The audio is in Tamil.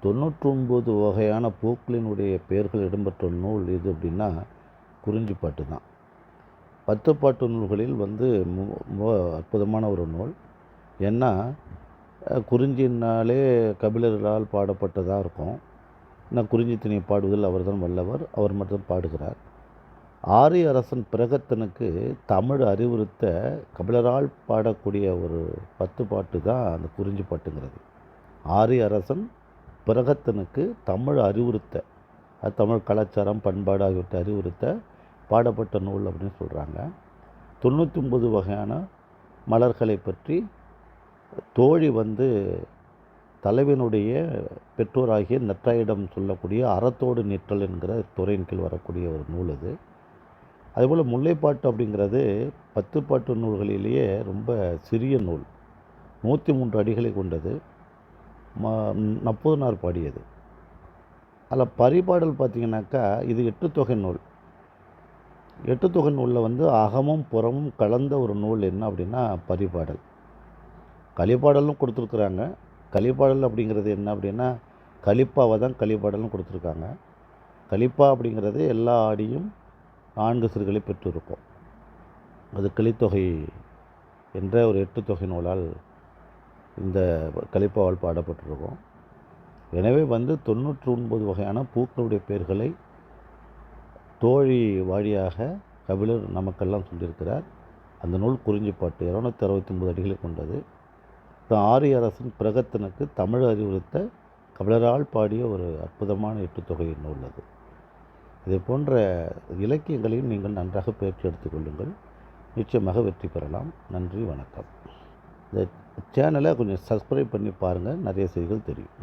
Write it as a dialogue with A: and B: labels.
A: 99 வகையான பூக்களினுடைய பெயர்கள் இடம்பெற்ற நூல் எது அப்படின்னா குறிஞ்சிப்பாட்டு தான். 10 பாட்டு நூல்களில் அற்புதமான ஒரு நூல். ஏன்னா குறிஞ்சினாலே கபிலர்களால் பாடப்பட்டதாக இருக்கும். ஏன்னா குறிஞ்சி திணை பாடுவதில் அவர் தான் வல்லவர், அவர் மட்டும் பாடுகிறார். ஆரிய அரசன் பிரகத்தனுக்கு தமிழ் அறிவுறுத்த கபிலரால் பாடக்கூடிய ஒரு 10 பாட்டு தான் அந்த குறிஞ்சி பாட்டுங்கிறது. ஆரிய அரசன் பிரகத்தனுக்கு தமிழ் அறிவுறுத்த, அது தமிழ் கலாச்சாரம் பண்பாடு ஆகியவற்றை அறிவுறுத்த பாடப்பட்ட நூல் அப்படின்னு சொல்கிறாங்க. 99 வகையான மலர்களை பற்றி தோழி தலைவனுடைய பெற்றோராகிய நற்றாயிடம் சொல்லக்கூடிய அறத்தோடு நிற்றல் என்கிற துறையின் கீழ் வரக்கூடிய ஒரு நூல் அது. அதேபோல் முல்லைப்பாட்டு அப்படிங்கிறது 10 பாட்டு நூல்களிலேயே ரொம்ப சிறிய நூல். 103 அடிகளை கொண்டது. நப்பூதனார் பாடியது. அதில் பரிபாடல் பார்த்திங்கனாக்கா இது 8 தொகை நூல். 8 தொகை நூலில் அகமும் புறமும் கலந்த ஒரு நூல் என்ன அப்படின்னா பரிபாடல். கலிப்பாடலும் கொடுத்துருக்குறாங்க. கலிப்பாடல் அப்படிங்கிறது என்ன அப்படின்னா கலிப்பாவை தான் கலிப்பாடலும் கொடுத்துருக்காங்க. கலிப்பா அப்படிங்கிறது எல்லா ஆடியும் 4 சிறுகளை பெற்றிருக்கும். அது கலித்தொகை என்ற ஒரு 8 தொகை நூலால் இந்த கலிப்பாவால் பாடப்பட்டிருக்கும். எனவே 99 வகையான பூக்களுடைய பெயர்களை தோழி வழியாக கபிலர் நமக்கெல்லாம் சொல்லியிருக்கிறார். அந்த நூல் குறிஞ்சிப்பாட்டு 269 அடிகளை கொண்டது. ஆரிய அரசன் பிரகத்தனுக்கு தமிழ் அறிவுறுத்த கபிலரால் பாடிய ஒரு அற்புதமான 8 தொகை நூல் அது. இதை போன்ற இலக்கியங்களையும் நீங்கள் நன்றாக பயிற்சி எடுத்துக்கொள்ளுங்கள். நிச்சயமாக வெற்றி பெறலாம். நன்றி, வணக்கம். இந்த சேனலை கொஞ்சம் சப்ஸ்கிரைப் பண்ணி பாருங்கள், நிறைய செய்திகள் தெரியும்.